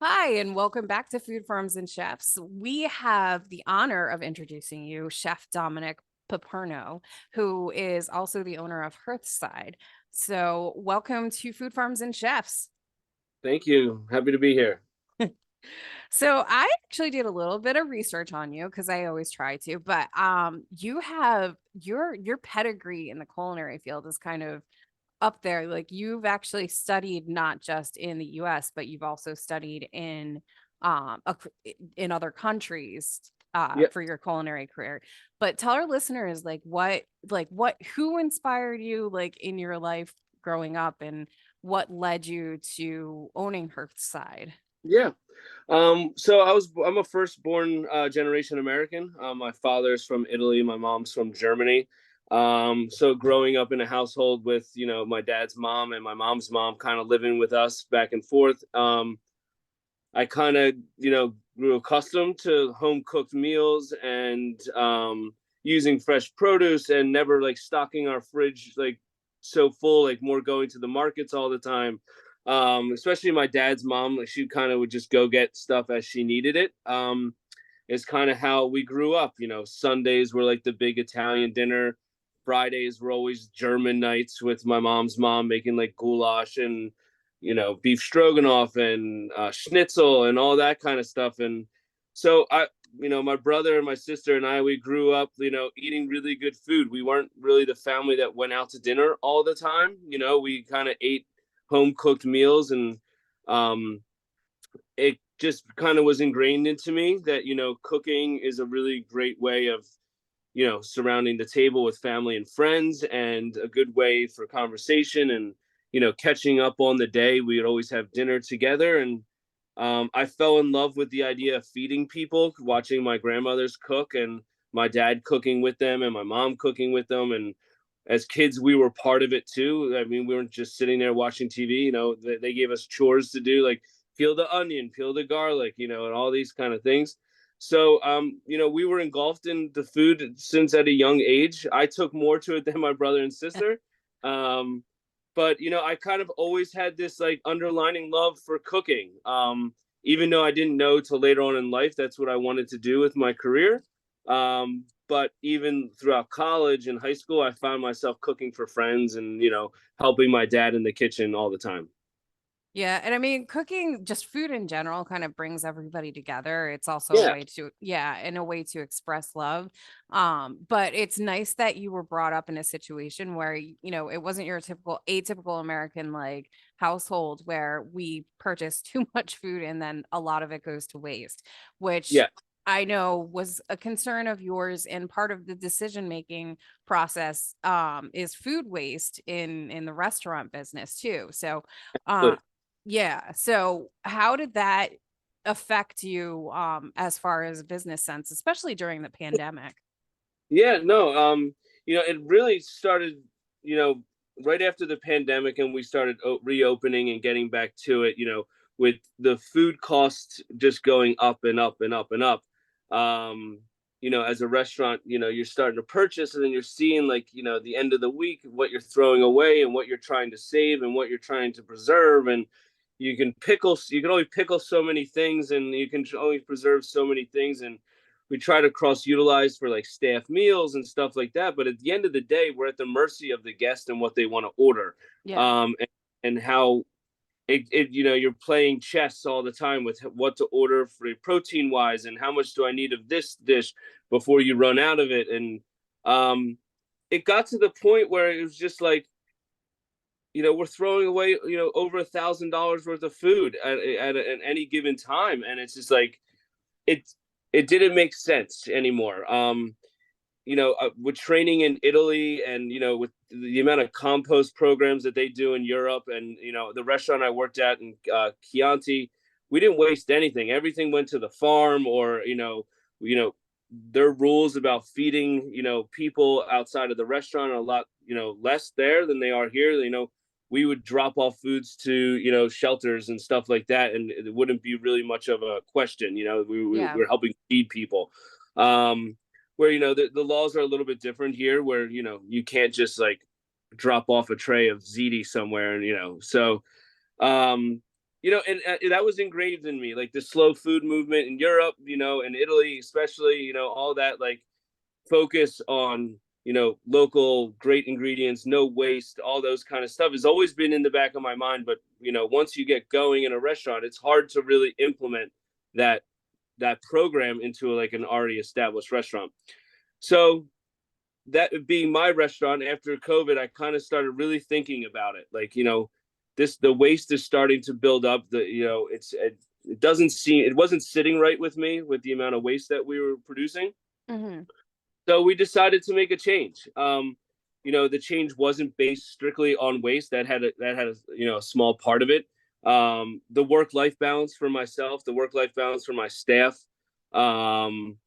Hi, and welcome back to Food Farms and Chefs. We have the honor of introducing you, Chef Dominic Piperno, who is also the owner of Hearthside. So, welcome to Food Farms and Chefs. Thank you. Happy to be here. So, I actually did a little bit of research on you because I always try to, but you have your pedigree in the culinary field is kind of up there. Like you've actually studied not just in the US, but you've also studied in other countries Yeah. for your culinary career. But tell our listeners like what who inspired you like in your life growing up and what led you to owning Hearthside. Yeah. I'm a firstborn generation American. My father's from Italy, my mom's from Germany. So growing up in a household with, my dad's mom and my mom's mom kind of living with us back and forth, I kind of, grew accustomed to home cooked meals and using fresh produce and never like stocking our fridge like so full, like more going to the markets all the time. Especially my dad's mom, like she kind of would just go get stuff as she needed it. Is kind of how we grew up. Sundays were like the big Italian dinner. Fridays were always German nights with my mom's mom making like goulash and beef stroganoff and schnitzel and all that kind of stuff. And so my brother and my sister and I, we grew up, eating really good food. We weren't really the family that went out to dinner all the time. We kind of ate home cooked meals, and it just kind of was ingrained into me that cooking is a really great way of surrounding the table with family and friends, and a good way for conversation and catching up on the day. We would always have dinner together, and I fell in love with the idea of feeding people, watching my grandmothers cook and my dad cooking with them and my mom cooking with them. And as kids, we were part of it too. I mean, we weren't just sitting there watching TV. They gave us chores to do, like peel the onion, peel the garlic, and all these kind of things. So, we were engulfed in the food since at a young age. I took more to it than my brother and sister. Um, but, I kind of always had this like underlining love for cooking. Even though I didn't know till later on in life that's what I wanted to do with my career. But even throughout college and high school, I found myself cooking for friends and, helping my dad in the kitchen all the time. Yeah, and I mean, cooking, just food in general, kind of brings everybody together. It's also a Yeah. way to, yeah, and a way to express love. But it's nice that you were brought up in a situation where, it wasn't your typical atypical American like household where we purchase too much food and then a lot of it goes to waste, which Yeah. I know was a concern of yours and part of the decision making process is food waste in the restaurant business too. So uh Absolutely. yeah. So how did that affect you as far as business sense, especially during the pandemic? Yeah, no, it really started, you know, right after the pandemic, and we started reopening and getting back to it, with the food costs just going up and up and up and up. Um, as a restaurant, you're starting to purchase, and then you're seeing like, the end of the week, what you're throwing away and what you're trying to save and what you're trying to preserve. And you can only pickle so many things, and you can only preserve so many things. And we try to cross utilize for like staff meals and stuff like that. But at the end of the day, we're at the mercy of the guest and what they want to order. Yeah. And how you're playing chess all the time with what to order for protein wise and how much do I need of this dish before you run out of it. And it got to the point where it was just like, we're throwing away, over $1,000 worth of food at any given time. And it's just like, it it didn't make sense anymore. With training in Italy, and with the amount of compost programs that they do in Europe, and the restaurant I worked at in Chianti, we didn't waste anything. Everything went to the farm, or you know their rules about feeding people outside of the restaurant are a lot less there than they are here. We would drop off foods to shelters and stuff like that, and it wouldn't be really much of a question. Yeah. We're helping feed people. Where the laws are a little bit different here, where you can't just like drop off a tray of ziti somewhere, and so um and that was engraved in me, like the slow food movement in Europe, in Italy, especially, all that, like focus on, local great ingredients, no waste, all those kind of stuff has always been in the back of my mind. But, once you get going in a restaurant, it's hard to really implement that, that program into like an already established restaurant. So that being my restaurant after COVID, I kind of started really thinking about it. Like, the waste is starting to build up. It doesn't seem, it wasn't sitting right with me with the amount of waste that we were producing. Hmm. So we decided to make a change. The change wasn't based strictly on waste. That had a small part of it. The work life balance for myself, the work life balance for my staff. Um,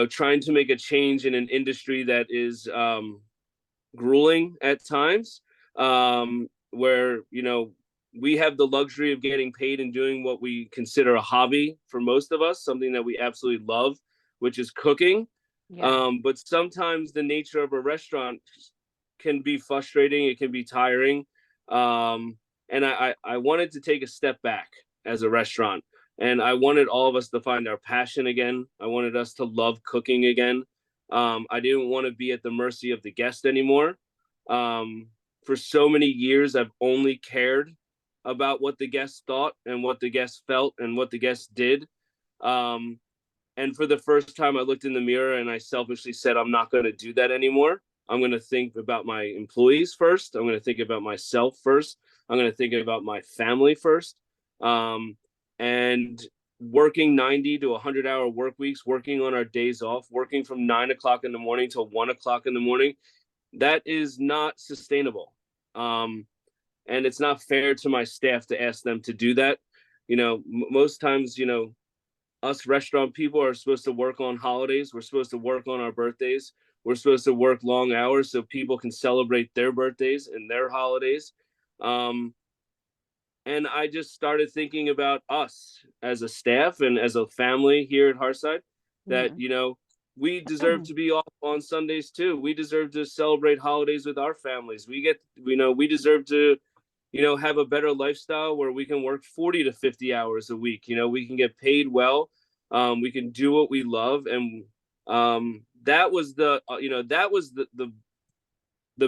trying to make a change in an industry that is grueling at times, where we have the luxury of getting paid and doing what we consider a hobby for most of us, something that we absolutely love, which is cooking. Yeah. But sometimes the nature of a restaurant can be frustrating. It can be tiring. And I wanted to take a step back as a restaurant. And I wanted all of us to find our passion again. I wanted us to love cooking again. I didn't want to be at the mercy of the guest anymore. For so many years, I've only cared about what the guests thought and what the guests felt and what the guests did. Um, and for the first time, I looked in the mirror and I selfishly said, I'm not going to do that anymore. I'm going to think about my employees first. I'm going to think about myself first. I'm going to think about my family first. And working 90 to 100-hour work weeks, working on our days off, working from 9 o'clock in the morning till 1 o'clock in the morning, that is not sustainable. And it's not fair to my staff to ask them to do that. Most times, us restaurant people are supposed to work on holidays. We're supposed to work on our birthdays. We're supposed to work long hours so people can celebrate their birthdays and their holidays. And I just started thinking about us as a staff and as a family here at Hearthside, that, Hmm. we deserve to be off on Sundays too. We deserve to celebrate holidays with our families. We deserve to, have a better lifestyle where we can work 40 to 50 hours a week. We can get paid well. We can do what we love. And that was the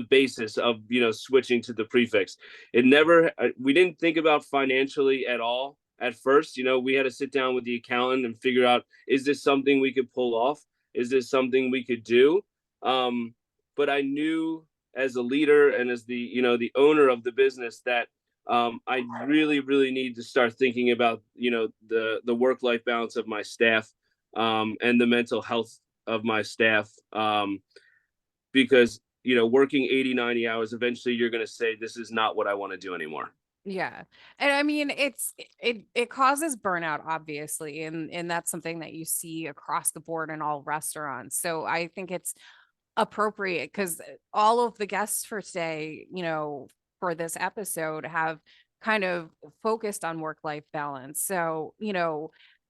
basis of switching to the prefix. We didn't think about financially at all at first. We had to sit down with the accountant and figure out, is this something we could pull off? Is this something we could do? But I knew as a leader and as the owner of the business that I really really need to start thinking about the work life balance of my staff, and the mental health of my staff, because working 80, 90 hours, eventually you're going to say, this is not what I want to do anymore. Yeah. And I mean, it causes burnout, obviously, and that's something that you see across the board in all restaurants. So I think it's appropriate because all of the guests for today, for this episode have kind of focused on work-life balance. So,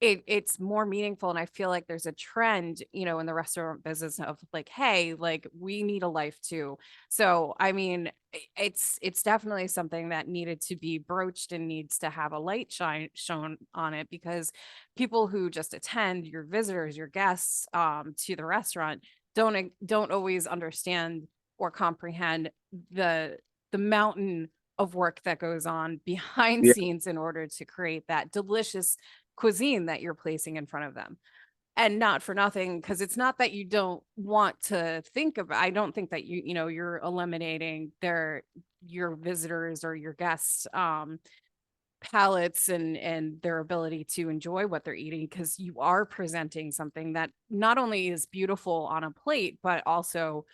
it's more meaningful. And I feel like there's a trend, in the restaurant business of like, hey, like we need a life too. So, I mean, it's definitely something that needed to be broached and needs to have a light shine shown on it, because people who just attend, your visitors, your guests, to the restaurant, don't always understand or comprehend the mountain of work that goes on behind Yeah. scenes in order to create that delicious cuisine that you're placing in front of them. And not for nothing, because it's not that you don't want to think about, I don't think that you're eliminating your visitors or your guests palates and their ability to enjoy what they're eating, because you are presenting something that not only is beautiful on a plate, but also,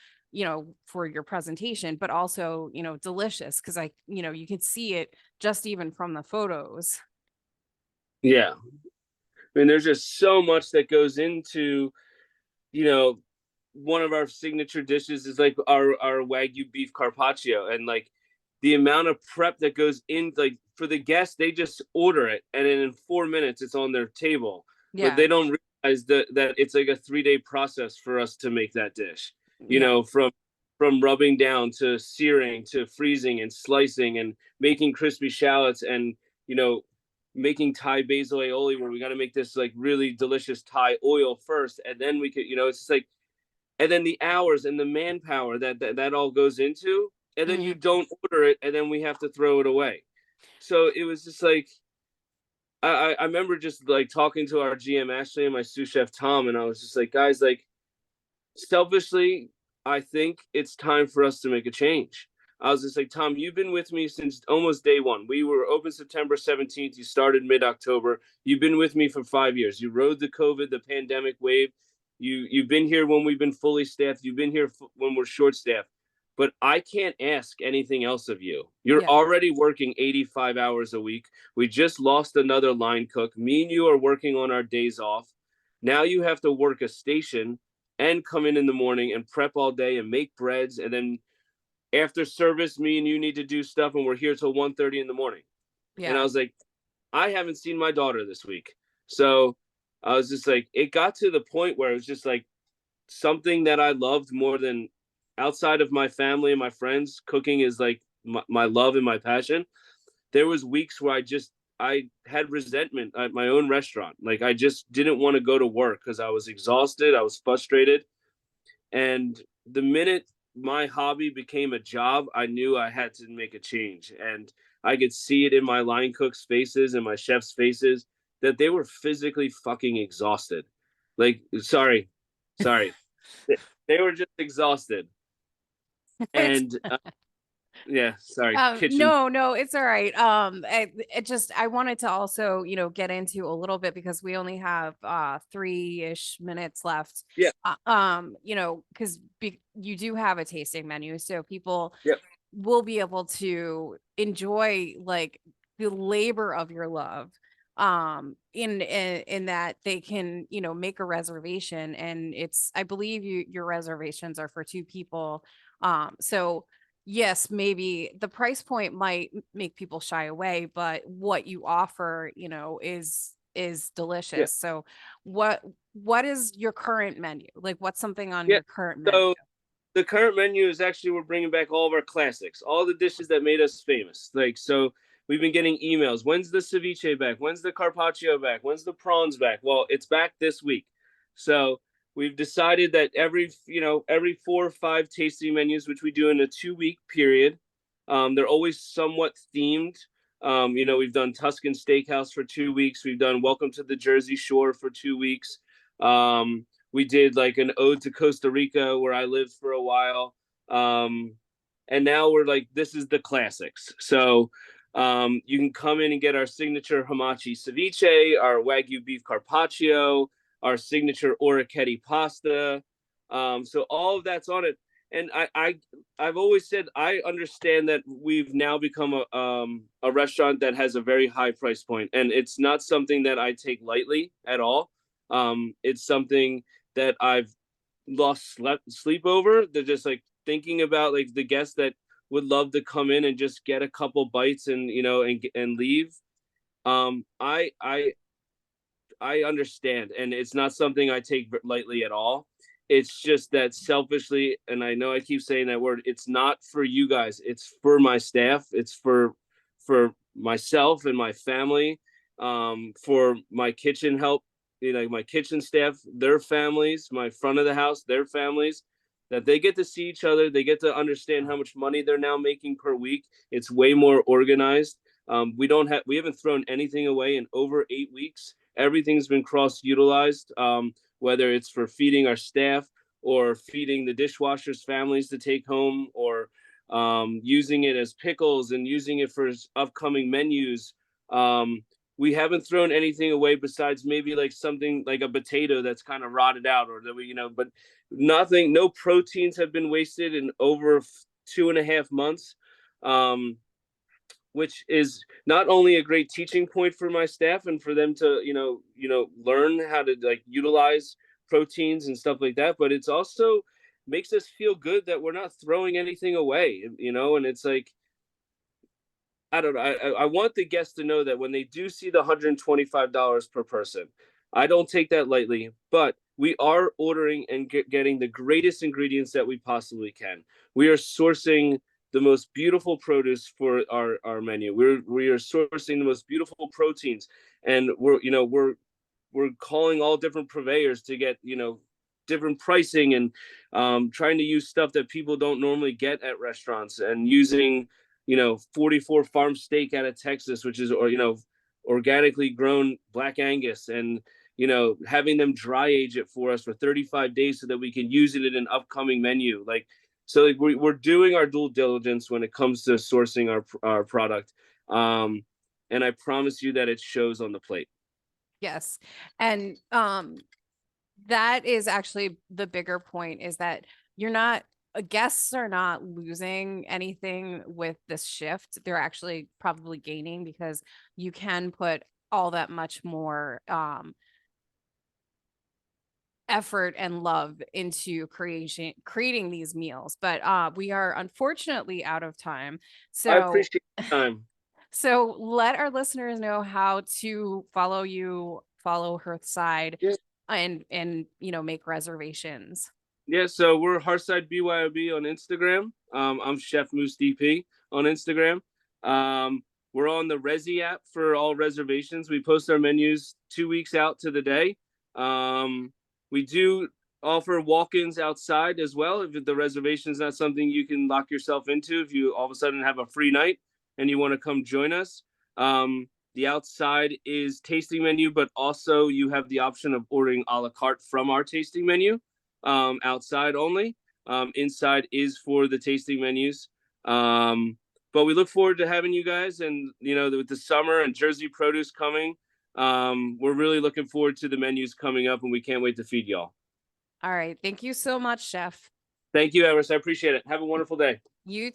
for your presentation, but also, delicious, because you can see it just even from the photos. Yeah. I mean, there's just so much that goes into, you know, one of our signature dishes is like our Wagyu beef carpaccio, and like the amount of prep that goes in, like for the guests, they just order it and then in 4 minutes it's on their table. But Yeah. they don't realize that it's like a 3-day process for us to make that dish. Yeah. From rubbing down to searing to freezing and slicing and making crispy shallots and you know, making Thai basil aioli where we got to make this like really delicious Thai oil first, and then we could, it's just like, and then the hours and the manpower that all goes into, and then you Mhm. don't order it, and then we have to throw it away. So it was just like, I remember just like talking to our GM Ashley and my sous chef Tom, and I was just like, guys, like, selfishly, I think it's time for us to make a change. I was just like, Tom, you've been with me since almost day one. We were open September 17th. You started mid-October. You've been with me for 5 years. You rode the COVID, the pandemic wave. You've been here when we've been fully staffed. You've been here when we're short staffed. But I can't ask anything else of you. You're Yeah. already working 85 hours a week. We just lost another line cook. Me and you are working on our days off. Now you have to work a station and come in the morning and prep all day and make breads, and then after service me and you need to do stuff, and we're here till 1:30 in the morning. And I Yeah. was like, I haven't seen my daughter this week. So I was just like, it got to the point where it was just like something that I loved more than, outside of my family and my friends, cooking is like my love and my passion. There was weeks where I had resentment at my own restaurant. Like, I just didn't want to go to work because I was exhausted, I was frustrated. And the minute my hobby became a job, I knew I had to make a change. And I could see it in my line cooks' faces and my chefs' faces that they were physically fucking exhausted. Like, sorry. They were just exhausted. It's And yeah, sorry, kitchen. no, no, it's all right. It just I wanted to also, get into a little bit because we only have 3-ish minutes left. Yeah, Because you do have a tasting menu, so people yeah, will be able to enjoy like the labor of your love in that they can make a reservation, and it's I believe your reservations are for 2 people, so yes, maybe the price point might make people shy away, but what you offer, is yeah, delicious. So what is your current menu? Like, what's something on yeah. your current menu? So the current menu is actually, we're bringing back all of our classics, all the dishes that made us famous. Like, so we've been getting emails. When's the ceviche back? When's the carpaccio back? When's the prawns back? Well, it's back this week. So we've decided that every 4 or 5 tasting menus, which we do in a 2 week period, they're always somewhat themed. We've done Tuscan Steakhouse for 2 weeks. We've done Welcome to the Jersey Shore for 2 weeks. We did like an ode to Costa Rica where I lived for a while. And now we're like, this is the classics. So you can come in and get our signature Hamachi ceviche, our Wagyu beef carpaccio, our signature orecchiette pasta. So all of that's on it. And I've always said I understand that we've now become a restaurant that has a very high price point, and it's not something that I take lightly at all. It's something that I've lost sleep over. They're just like thinking about like the guests that would love to come in and just get a couple bites and and leave. Um, I I I understand, and it's not something I take lightly at all. It's just that selfishly, and I know I keep saying that word. It's not for you guys. It's for my staff. It's for myself and my family. For my kitchen help, my kitchen staff, their families, my front of the house, their families. That they get to see each other. They get to understand how much money they're now making per week. It's way more organized. We haven't thrown anything away in over 8 weeks. Everything's been cross utilized, whether it's for feeding our staff or feeding the dishwashers' families to take home, or using it as pickles and using it for upcoming menus. Um, we haven't thrown anything away besides maybe like something like a potato that's kind of rotted out, or that but nothing, no proteins have been wasted in over 2.5 months. Um, which is not only a great teaching point for my staff and for them to learn how to like utilize proteins and stuff like that, but it's also makes us feel good that we're not throwing anything away, and it's like, I don't know. I want the guests to know that when they do see the $125 per person, I don't take that lightly, but we are ordering and getting the greatest ingredients that we possibly can. We are sourcing the most beautiful produce for our menu. We are sourcing the most beautiful proteins, and we're calling all different purveyors to get different pricing, and trying to use stuff that people don't normally get at restaurants, and using 44 farm steak out of Texas, which is organically grown Black Angus, and having them dry age it for us for 35 days so that we can use it in an upcoming menu. Like we're doing our due diligence when it comes to sourcing our product, and I promise you that it shows on the plate. Yes. And that is actually the bigger point, is that you're not guests are not losing anything with this shift. They're actually probably gaining, because you can put all that much more effort and love into creating these meals. But we are unfortunately out of time. I So appreciate the time. so let our listeners know how to follow you, follow Hearthside, Yeah. and make reservations. Yeah, so we're Hearthside BYOB on Instagram. I'm Chef Moose DP on Instagram. We're on the Resi app for all reservations. We post our menus 2 weeks out to the day. We do offer walk-ins outside as well. If the reservation is not something you can lock yourself into, if you all of a sudden have a free night and you want to come join us, the outside is tasting menu, but also you have the option of ordering a la carte from our tasting menu. Outside only. Inside is for the tasting menus. But we look forward to having you guys, and with the summer and Jersey produce coming, we're really looking forward to the menus coming up, and we can't wait to feed y'all. All right. Thank you so much, Chef. Thank you, Everest. I appreciate it. Have a wonderful day. You too.